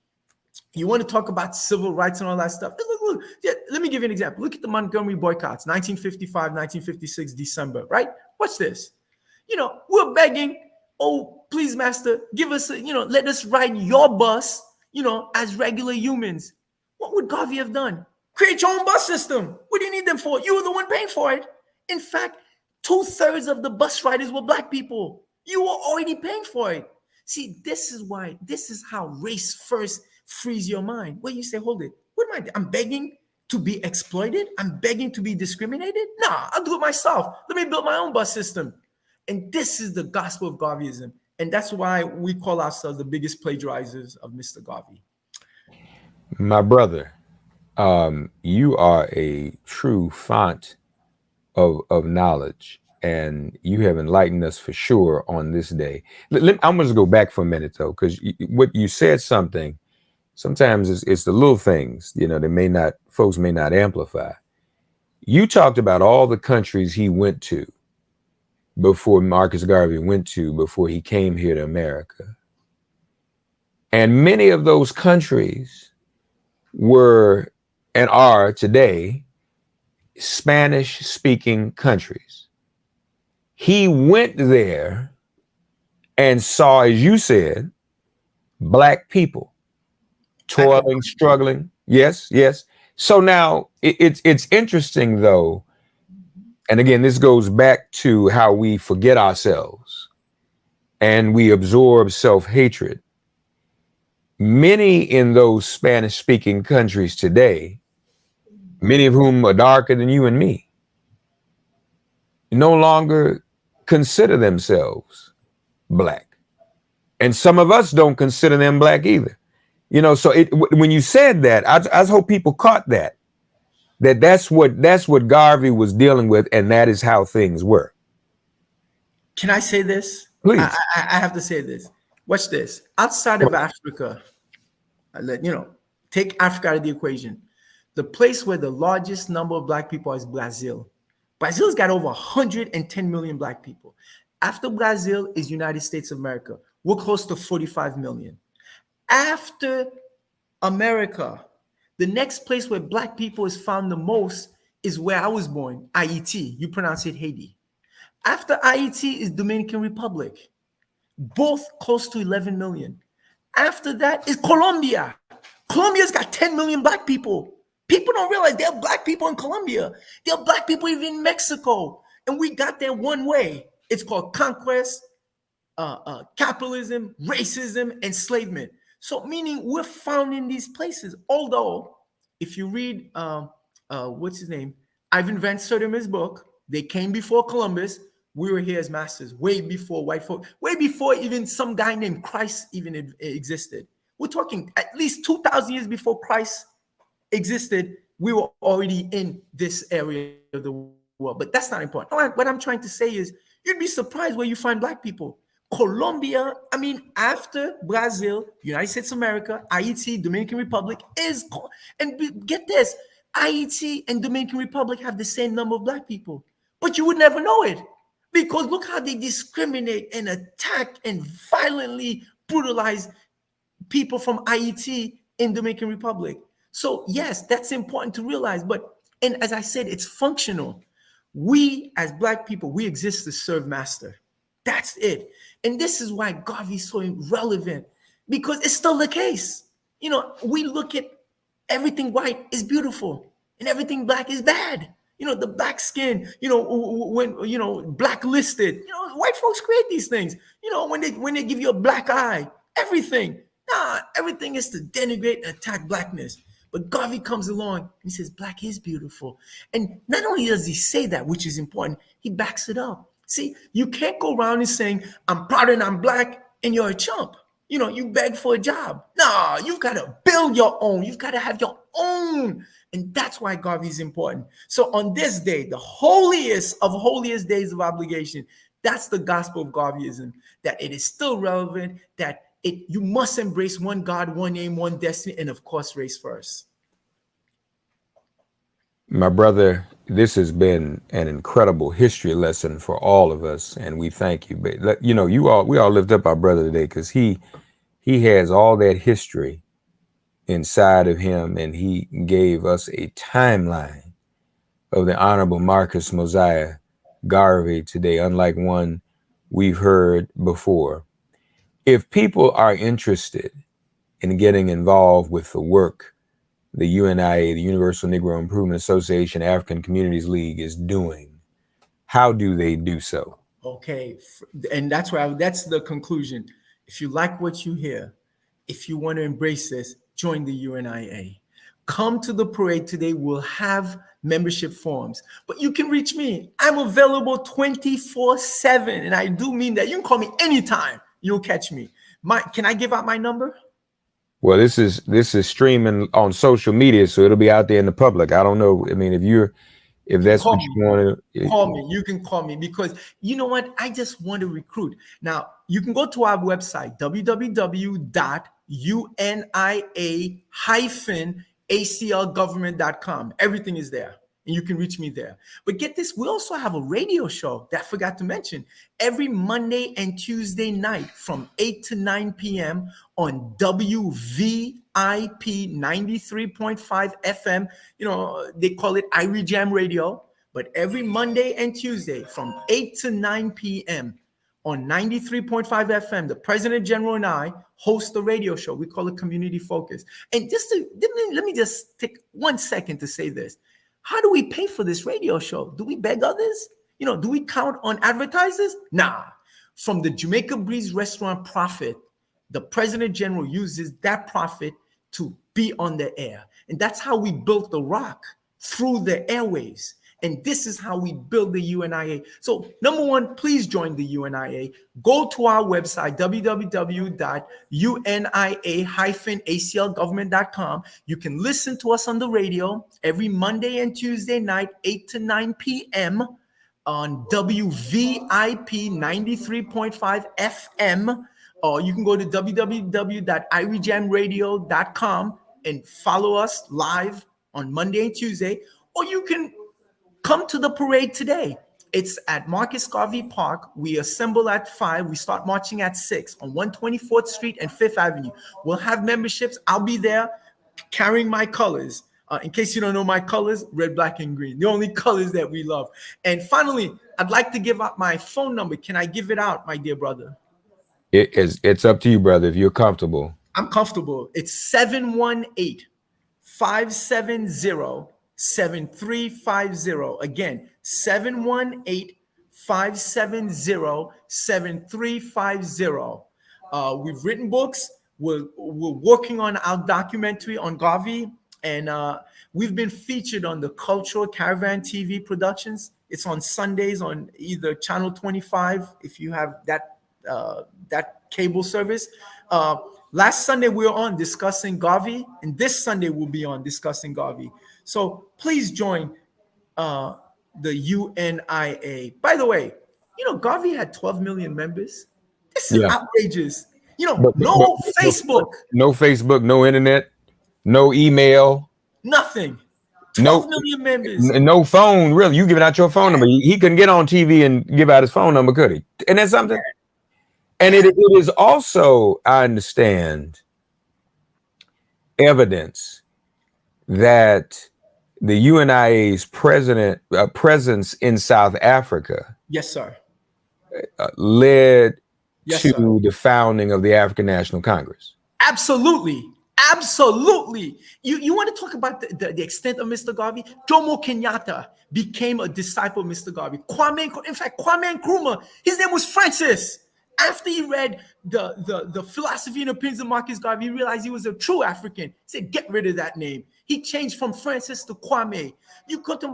You want to talk about civil rights and all that stuff? Look. Yeah, let me give you an example. Look at the Montgomery boycotts, 1955, 1956, December, right? What's this? We're begging, oh, please, master, give us, let us ride your bus, as regular humans. What would Garvey have done? Create your own bus system. What do you need them for? You were the one paying for it. In fact, 2/3 of the bus riders were Black people. You were already paying for it. See, this is how race first frees your mind. Where you say, hold it, what am I doing? I'm begging to be exploited? I'm begging to be discriminated? Nah, I'll do it myself. Let me build my own bus system. And this is the gospel of Garveyism. And that's why we call ourselves the biggest plagiarizers of Mr. Garvey. My brother, you are a true font of knowledge, and you have enlightened us for sure on this day. I'm going to go back for a minute, though, because what you said something, sometimes it's the little things, folks may not amplify. You talked about all the countries he went to before Marcus Garvey went to, before he came here to America. And many of those countries were and are today Spanish-speaking countries. He went there and saw, as you said, Black people toiling, struggling. Yes. So now it's interesting, though. And again, this goes back to how we forget ourselves and we absorb self-hatred. Many in those Spanish-speaking countries today, many of whom are darker than you and me, no longer consider themselves Black. And some of us don't consider them Black either. So when you said that, I hope people caught that's what Garvey was dealing with, and that is how things were. Can I say this? Please. I have to say this. Watch this. Outside of Africa, take Africa out of the equation. The place where the largest number of Black people is Brazil. Brazil's got over 110 million Black people. After Brazil is United States of America. We're close to 45 million. After America, the next place where Black people is found the most is where I was born, Haiti. You pronounce it Haiti. After Haiti is Dominican Republic, both close to 11 million. After that is Colombia. Colombia's got 10 million Black people. People don't realize there are Black people in Colombia. There are Black people even in Mexico. And we got there one way. It's called conquest, capitalism, racism, enslavement. So meaning we're found in these places. Although, if you read, what's his name? Ivan Van Sertima's book, They Came Before Columbus. We were here as masters way before white folk, way before even some guy named Christ even existed. We're talking at least 2,000 years before Christ existed. We were already in this area of the world, but that's not important. What I'm trying to say is you'd be surprised where you find Black people. Colombia, after Brazil, United States of America, Haiti, Dominican Republic and get this, Haiti and Dominican Republic have the same number of Black people, but you would never know it because look how they discriminate and attack and violently brutalize people from Haiti in Dominican Republic. So yes, that's important to realize, and as I said, it's functional. We as Black people, we exist to serve master. That's it. And this is why Garvey is so irrelevant, because it's still the case. We look at everything white is beautiful and everything Black is bad. The black skin, when blacklisted, white folks create these things. When they give you a black eye, everything is to denigrate and attack Blackness. But Garvey comes along and he says, Black is beautiful. And not only does he say that, which is important, he backs it up. See, you can't go around and saying, I'm proud and I'm Black and you're a chump. You beg for a job. No, you've got to build your own. You've got to have your own. And that's why Garvey is important. So on this day, the holiest of holiest days of obligation, that's the gospel of Garveyism, that it is still relevant, that you must embrace one God, one aim, one destiny, and of course, race first. My brother, this has been an incredible history lesson for all of us, and we thank you. But we all lift up our brother today because he has all that history inside of him, and he gave us a timeline of the Honorable Marcus Mosiah Garvey today, unlike one we've heard before. If people are interested in getting involved with the work the UNIA, the Universal Negro Improvement Association, African Communities League is doing, how do they do so? Okay, and that's the conclusion. If you like what you hear, if you want to embrace this, join the UNIA. Come to the parade today. We'll have membership forms, but you can reach me. I'm available 24/7, and I do mean that. You can call me anytime. You'll catch me. Can I give out my number? Well, this is streaming on social media, so it'll be out there in the public. I don't know. I mean, if that's what you want to call me, you can call me, because you know what? I just want to recruit. Now, you can go to our website, www.unia-aclgovernment.com. Everything is there, and you can reach me there. But get this, we also have a radio show that I forgot to mention. Every Monday and Tuesday night from 8 to 9 p.m. on WVIP 93.5 FM. They call it Irie Jam Radio. But every Monday and Tuesday from 8 to 9 p.m. on 93.5 FM, the President General and I host a radio show. We call it Community Focus. And let me just take 1 second to say this. How do we pay for this radio show? Do we beg others? Do we count on advertisers? Nah. From the Jamaica Breeze restaurant profit, the President General uses that profit to be on the air. And that's how we built the rock, through the airwaves. And this is how we build the UNIA. So number one, please join the UNIA. Go to our website, www.unia-aclgovernment.com. You can listen to us on the radio every Monday and Tuesday night, 8 to 9 p.m. on WVIP 93.5 FM. Or you can go to www.iriejamradio.com and follow us live on Monday and Tuesday. Or you can come to the parade today. It's at Marcus Garvey Park. We assemble at 5. We start marching at 6 on 124th Street and 5th Avenue. We'll have memberships. I'll be there carrying my colors. In case you don't know my colors, red, black, and green. The only colors that we love. And finally, I'd like to give out my phone number. Can I give it out, my dear brother? It's up to you, brother, if you're comfortable. I'm comfortable. It's 718-570-7350. Again, 718-570-7350. We've written books. We're working on our documentary on Garvey, and we've been featured on the Cultural Caravan TV productions. It's on Sundays on either Channel 25, if you have that cable service. Last Sunday we were on discussing Garvey, and this Sunday we'll be on discussing Garvey. So please join the UNIA. By the way, Garvey had 12 million members. This is outrageous. No Facebook. No Facebook, no internet, no email. Nothing. 12 million members. No phone, really. You giving out your phone number. He couldn't get on TV and give out his phone number, could he? And that's something. And it is also, I understand, evidence that the UNIA's presence in South Africa, yes, sir, led to the founding of the African National Congress. Absolutely. You want to talk about the extent of Mr. Garvey? Jomo Kenyatta became a disciple of Mr. Garvey. Kwame Nkrumah, his name was Francis. After he read the philosophy and opinions of Marcus Garvey, he realized he was a true African. He said, get rid of that name. He changed from Francis to Kwame. You go to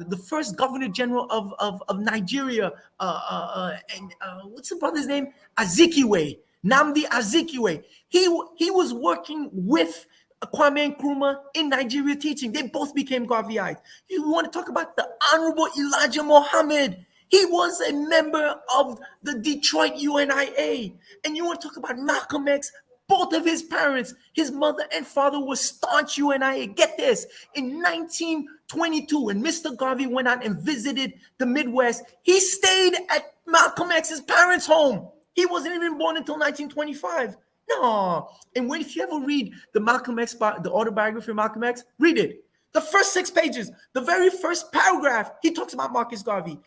the first Governor General of Nigeria, and what's the brother's name? Azikiwe. Nnamdi Azikiwe, he was working with Kwame Nkrumah in Nigeria teaching. They both became Garveyites. You want to talk about the Honorable Elijah Muhammad? He was a member of the Detroit UNIA. And you want to talk about Malcolm X? Both of his parents, his mother and father, were staunch UNIA. Get this, in 1922, when Mr. Garvey went out and visited the Midwest, he stayed at Malcolm X's parents' home. He wasn't even born until 1925. No. And when, if you ever read the Malcolm X, the autobiography of Malcolm X, read it. The first 6 pages, the very first paragraph, he talks about Marcus Garvey.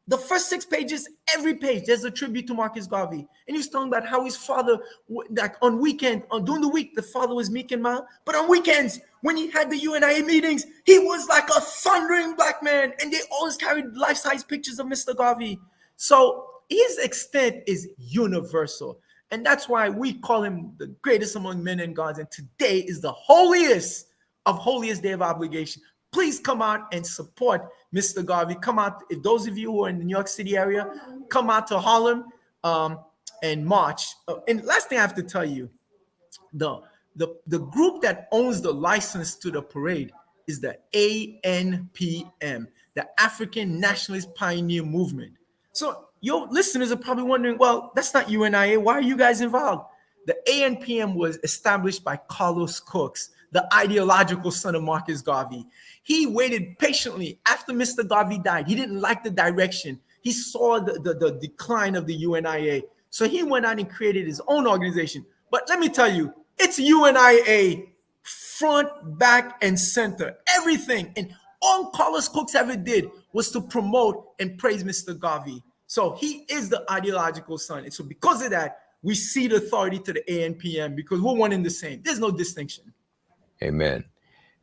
The first 6 pages, every page, there's a tribute to Marcus Garvey. And he's talking about how his father, like on weekend, during the week, the father was meek and mild. But on weekends, when he had the UNIA meetings, he was like a thundering black man. And they always carried life-size pictures of Mr. Garvey. So his extent is universal. And that's why we call him the greatest among men and gods. And today is the holiest of holiest day of obligation. Please come out and support Mr. Garvey. Come out, if those of you who are in the New York City area, come out to Harlem and march. And last thing I have to tell you, the group that owns the license to the parade is the ANPM, the African Nationalist Pioneer Movement. So your listeners are probably wondering, well, that's not UNIA. Why are you guys involved? The ANPM was established by Carlos Cooks, the ideological son of Marcus Garvey. He waited patiently after Mr. Garvey died. He didn't like the direction. He saw the decline of the UNIA. So he went out and created his own organization. But let me tell you, it's UNIA front, back, and center. Everything. And all Carlos Cooks ever did was to promote and praise Mr. Garvey. So he is the ideological son. And so because of that, we cede authority to the ANPM because we're one and the same. There's no distinction. Amen.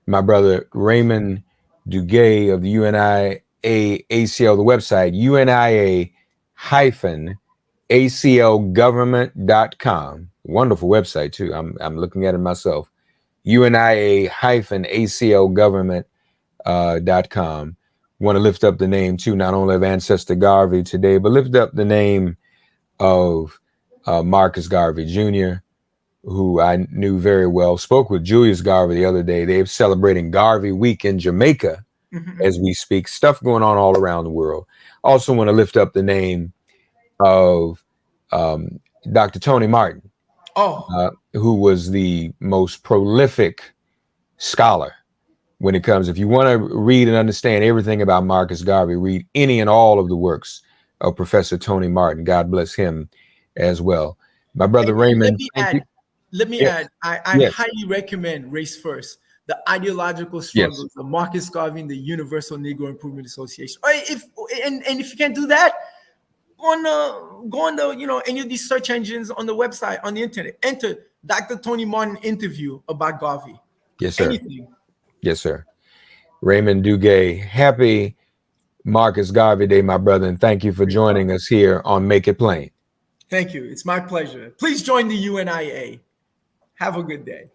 My brother Raymond Duguay of the UNIA ACL, the website, UNIA-ACLgovernment.com. Wonderful website too. I'm looking at it myself. UNIA-ACLgovernment.com. Want to lift up the name too, not only of Ancestor Garvey today, but lift up the name of Marcus Garvey Jr., who I knew very well. Spoke with Julius Garvey the other day. They're celebrating Garvey Week in Jamaica as we speak. Stuff going on all around the world. Also want to lift up the name of Dr. Tony Martin, who was the most prolific scholar when it comes. If you want to read and understand everything about Marcus Garvey, read any and all of the works of Professor Tony Martin. God bless him as well. My brother Raymond. Let me add, I highly recommend Race First, the ideological struggles of Marcus Garvey and the Universal Negro Improvement Association. Or if you can't do that, go on the any of these search engines on the website, on the internet, enter Dr. Tony Martin interview about Garvey. Yes, sir. Anything. Yes, sir. Raymond Duguay, happy Marcus Garvey Day, my brother, and thank you for joining us here on Make It Plain. Thank you. It's my pleasure. Please join the UNIA. Have a good day.